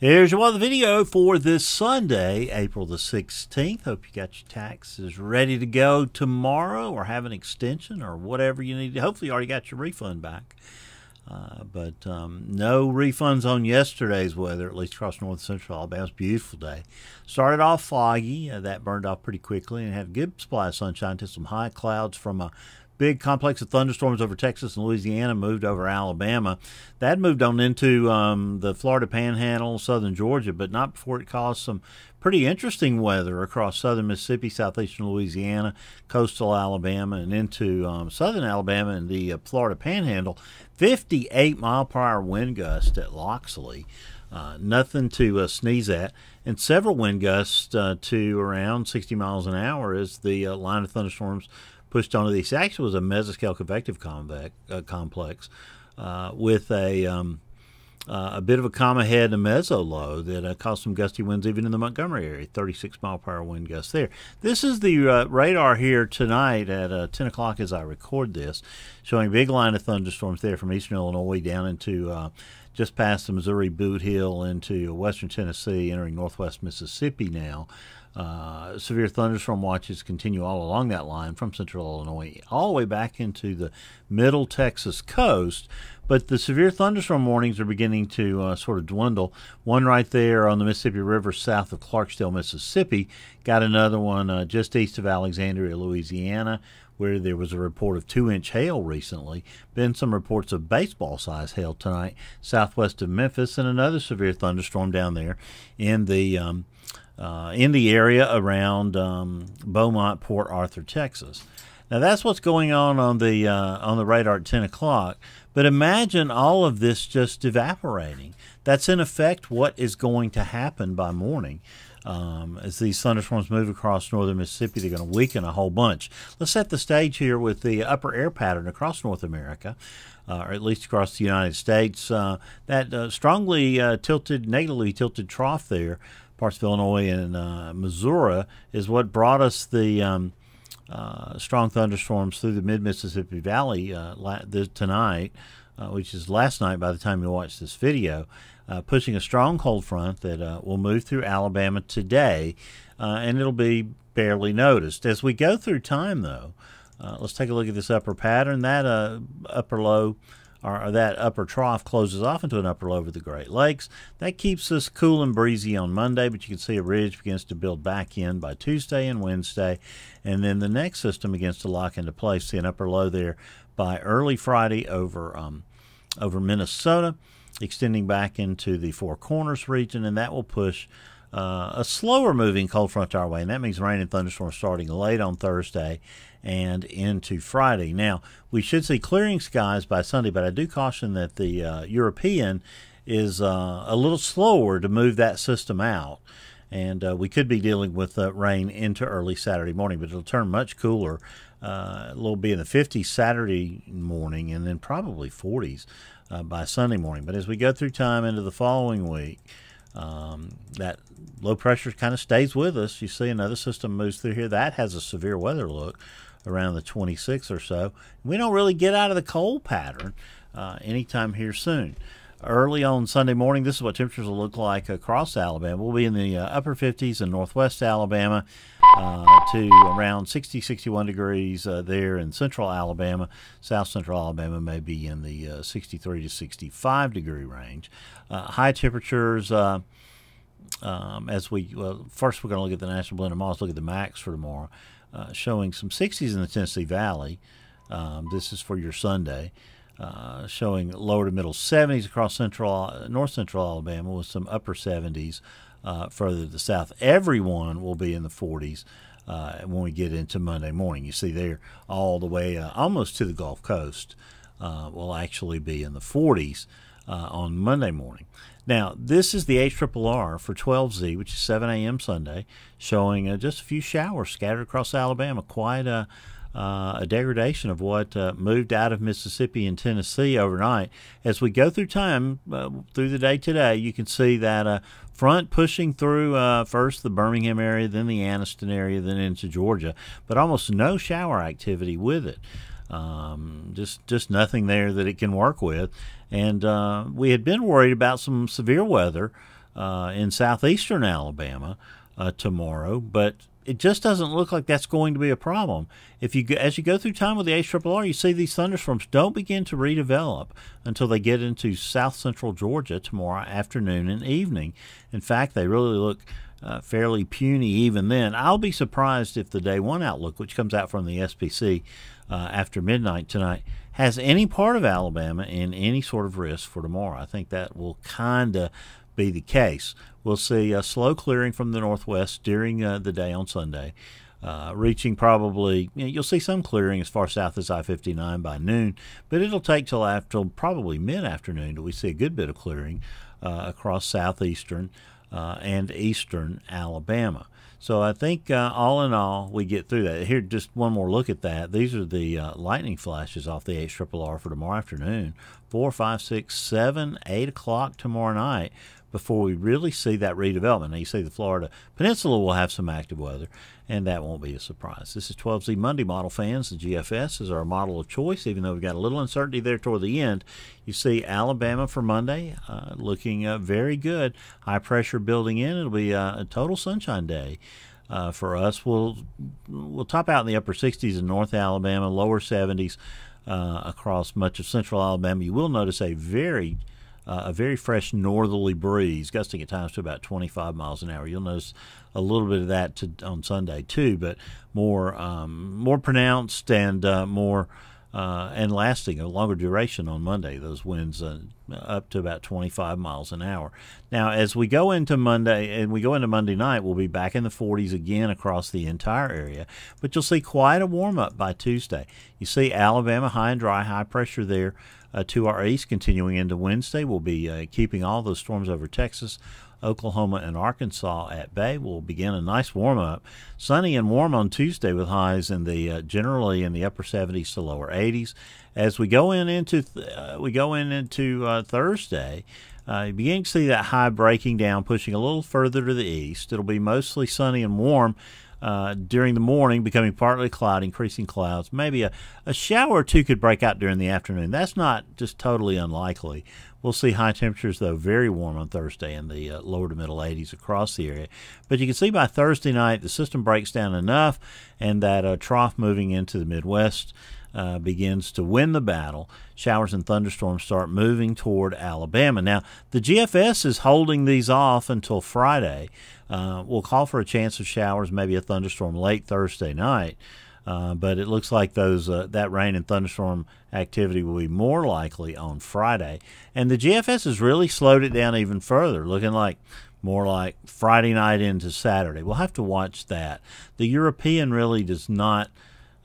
Here's your weather video for this Sunday, April the 16th. Hope you got your taxes ready to go tomorrow or have an extension or whatever you need. Hopefully you already got your refund back. But no refunds on yesterday's weather, at least across north central Alabama. It's a beautiful day. Started off foggy. That burned off pretty quickly and had a good supply of sunshine to some high clouds from a big complex of thunderstorms over Texas and Louisiana, moved over Alabama. That moved on into the Florida Panhandle, southern Georgia, but not before it caused some pretty interesting weather across southern Mississippi, southeastern Louisiana, coastal Alabama, and into southern Alabama and the Florida Panhandle. 58-mile-per-hour wind gust at Loxley. Nothing to sneeze at, and several wind gusts to around 60 miles an hour as the line of thunderstorms pushed onto the east. Actually, was a mesoscale convective complex with a bit of a comma head and a meso low that caused some gusty winds even in the Montgomery area. 36-mile-per-hour wind gusts there. This is the radar here tonight at 10 o'clock as I record this, showing a big line of thunderstorms there from eastern Illinois down into just past the Missouri Boot Hill into western Tennessee, entering northwest Mississippi now. Severe thunderstorm watches continue all along that line from central Illinois all the way back into the middle Texas coast. But the severe thunderstorm warnings are beginning to sort of dwindle. One right there on the Mississippi River south of Clarksdale, Mississippi. Got another one just east of Alexandria, Louisiana, where there was a report of 2-inch hail recently. Been some reports of baseball-sized hail tonight southwest of Memphis, and another severe thunderstorm down there in the area around Beaumont, Port Arthur, Texas. Now that's what's going on the radar at 10 o'clock. But imagine all of this just evaporating. That's in effect what is going to happen by morning. As these thunderstorms move across northern Mississippi, they're going to weaken a whole bunch. Let's set the stage here with the upper air pattern across North America, or at least across the United States. That strongly negatively tilted trough there, parts of Illinois and Missouri, is what brought us the strong thunderstorms through the mid-Mississippi Valley tonight, which is last night by the time you watch this video, pushing a strong cold front that will move through Alabama today, and it'll be barely noticed. As we go through time, though, let's take a look at this upper pattern. That upper low, or that upper trough, closes off into an upper low over the Great Lakes. That keeps us cool and breezy on Monday, but you can see a ridge begins to build back in by Tuesday and Wednesday, and then the next system begins to lock into place. See an upper low there by early Friday over Minnesota, extending back into the Four Corners region, and that will push a slower moving cold front our way, and that means rain and thunderstorms starting late on Thursday and into Friday. Now, we should see clearing skies by Sunday, but I do caution that the European is a little slower to move that system out, and we could be dealing with rain into early Saturday morning, but it'll turn much cooler. It'll be in the 50s Saturday morning and then probably 40s by Sunday morning. But as we go through time into the following week, that low pressure kind of stays with us. You see another system moves through here. That has a severe weather look around the 26th or so. We don't really get out of the cold pattern anytime here soon. Early on Sunday morning, this is what temperatures will look like across Alabama. We'll be in the upper 50s in northwest Alabama to around 60, 61 degrees there in central Alabama. South central Alabama may be in the 63 to 65 degree range. High temperatures, first we're going to look at the National Blend of Models, look at the max for tomorrow, showing some 60s in the Tennessee Valley. This is for your Sunday. Showing lower to middle 70s across north central Alabama with some upper 70s further to the south. Everyone will be in the 40s when we get into Monday morning. You see there all the way almost to the Gulf Coast will actually be in the 40s on Monday morning. Now, this is the HRRR for 12Z, which is 7 a.m. Sunday, showing just a few showers scattered across Alabama. Quite a degradation of what moved out of Mississippi and Tennessee overnight. As we go through time, through the day today, you can see that front pushing through first the Birmingham area, then the Anniston area, then into Georgia, but almost no shower activity with it. Just nothing there that it can work with. And we had been worried about some severe weather in southeastern Alabama tomorrow, but it just doesn't look like that's going to be a problem. As you go through time with the HRRR, you see these thunderstorms don't begin to redevelop until they get into south central Georgia tomorrow afternoon and evening. In fact, they really look fairly puny even then. I'll be surprised if the day one outlook, which comes out from the SPC after midnight tonight, has any part of Alabama in any sort of risk for tomorrow. I think that will kind of be the case. We'll see a slow clearing from the northwest during the day on Sunday, reaching probably, you'll see some clearing as far south as I-59 by noon, but it'll take till probably mid-afternoon till we see a good bit of clearing across southeastern and eastern Alabama. So I think all in all, we get through that. Here, just one more look at that. These are the lightning flashes off the HRRR for tomorrow afternoon, 4, 5, 6, 7, 8 o'clock tomorrow night, before we really see that redevelopment. Now, you see the Florida Peninsula will have some active weather, and that won't be a surprise. This is 12Z Monday Model fans. The GFS is our model of choice, even though we've got a little uncertainty there toward the end. You see Alabama for Monday looking very good. High pressure building in. It'll be a total sunshine day. For us, we'll top out in the upper 60s in North Alabama, lower 70s across much of central Alabama. You will notice a very fresh northerly breeze, gusting at times to about 25 miles an hour. You'll notice a little bit of that on Sunday too, but more pronounced and more and lasting, a longer duration on Monday. Those winds up to about 25 miles an hour. Now, as we go into Monday night, we'll be back in the 40s again across the entire area, but you'll see quite a warm-up by Tuesday. You see Alabama high and dry, high pressure there to our east. Continuing into Wednesday, we'll be keeping all those storms over Texas, Oklahoma, and Arkansas at bay. We'll begin a nice warm-up. Sunny and warm on Tuesday with highs in the generally in the upper 70s to lower 80s. As we go into Thursday, you begin to see that high breaking down, pushing a little further to the east. It'll be mostly sunny and warm during the morning, becoming partly cloudy, increasing clouds. Maybe a shower or two could break out during the afternoon. That's not just totally unlikely. We'll see high temperatures, though, very warm on Thursday in the lower to middle 80s across the area. But you can see by Thursday night the system breaks down enough, and that trough moving into the Midwest begins to win the battle. Showers and thunderstorms start moving toward Alabama. Now, the GFS is holding these off until Friday. We'll call for a chance of showers, maybe a thunderstorm late Thursday night. But it looks like that rain and thunderstorm activity will be more likely on Friday. And the GFS has really slowed it down even further, looking like more like Friday night into Saturday. We'll have to watch that. The European really does not,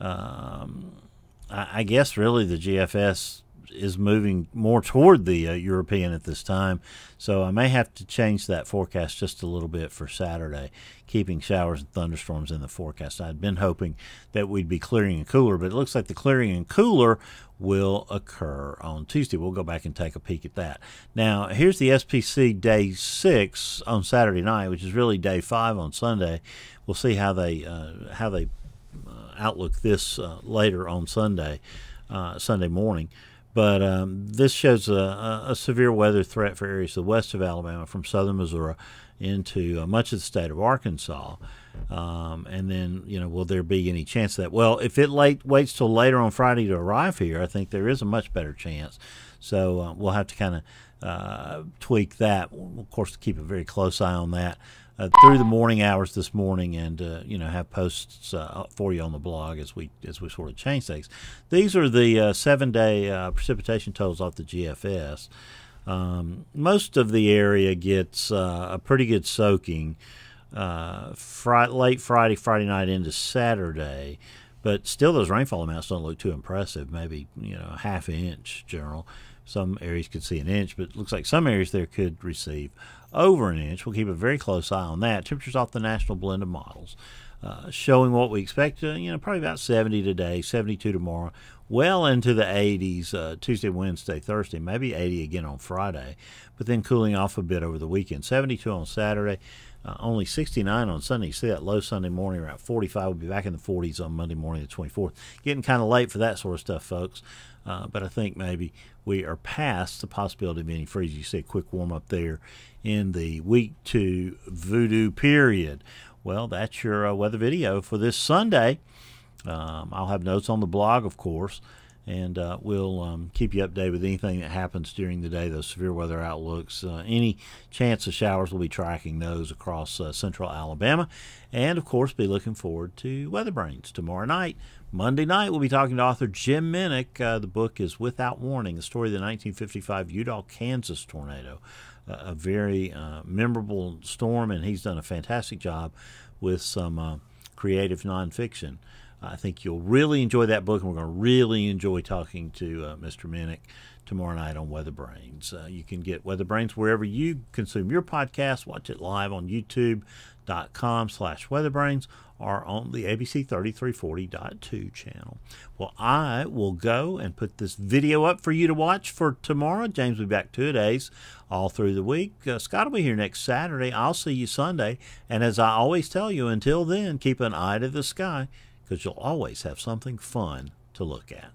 I guess really the GFS is moving more toward the European at this time, so I may have to change that forecast just a little bit for Saturday, keeping showers and thunderstorms in the forecast. I'd been hoping that we'd be clearing and cooler, but it looks like the clearing and cooler will occur on Tuesday. We'll go back and take a peek at that. Now, here's the SPC Day 6 on Saturday night, which is really Day 5 on Sunday. We'll see how they outlook this later on Sunday morning. But this shows a severe weather threat for areas to the west of Alabama from southern Missouri into much of the state of Arkansas. And then, will there be any chance of that? Well, if it waits till later on Friday to arrive here, I think there is a much better chance. So we'll have to kind of tweak that. We'll, of course, keep a very close eye on that through the morning hours this morning, and have posts for you on the blog as we sort of change things. These are the 7-day precipitation totals off the GFS. Most of the area gets a pretty good soaking late Friday night into Saturday, but still those rainfall amounts don't look too impressive. Maybe a half inch general. Some areas could see an inch, but it looks like some areas there could receive over an inch. We'll keep a very close eye on that. Temperatures off the national blend of models, showing what we expect. Probably about 70 today, 72 tomorrow. well into the 80s Tuesday, Wednesday, Thursday, maybe 80 again on Friday, but then cooling off a bit over the weekend. 72 on Saturday, only 69 on Sunday. You see that low Sunday morning around 45. We'll be back in the 40s on Monday morning, the 24th. Getting kind of late for that sort of stuff, folks. But I think maybe we are past the possibility of any freeze. You see a quick warm up there in the week 2 voodoo period. Well, that's your weather video for this Sunday. I'll have notes on the blog, of course, and we'll keep you updated with anything that happens during the day, those severe weather outlooks. Any chance of showers, we'll be tracking those across central Alabama. And, of course, be looking forward to Weather Brains tomorrow night. Monday night, we'll be talking to author Jim Minnick. The book is Without Warning, the story of the 1955 Udall, Kansas tornado. A very memorable storm, and he's done a fantastic job with some creative nonfiction. I think you'll really enjoy that book, and we're going to really enjoy talking to Mr. Minnick tomorrow night on Weather Brains. You can get Weather Brains wherever you consume your podcast. Watch it live on youtube.com/weatherbrains or on the ABC 3340.2 channel. Well, I will go and put this video up for you to watch for tomorrow. James will be back 2 days all through the week. Scott will be here next Saturday. I'll see you Sunday. And as I always tell you, until then, keep an eye to the sky, because you'll always have something fun to look at.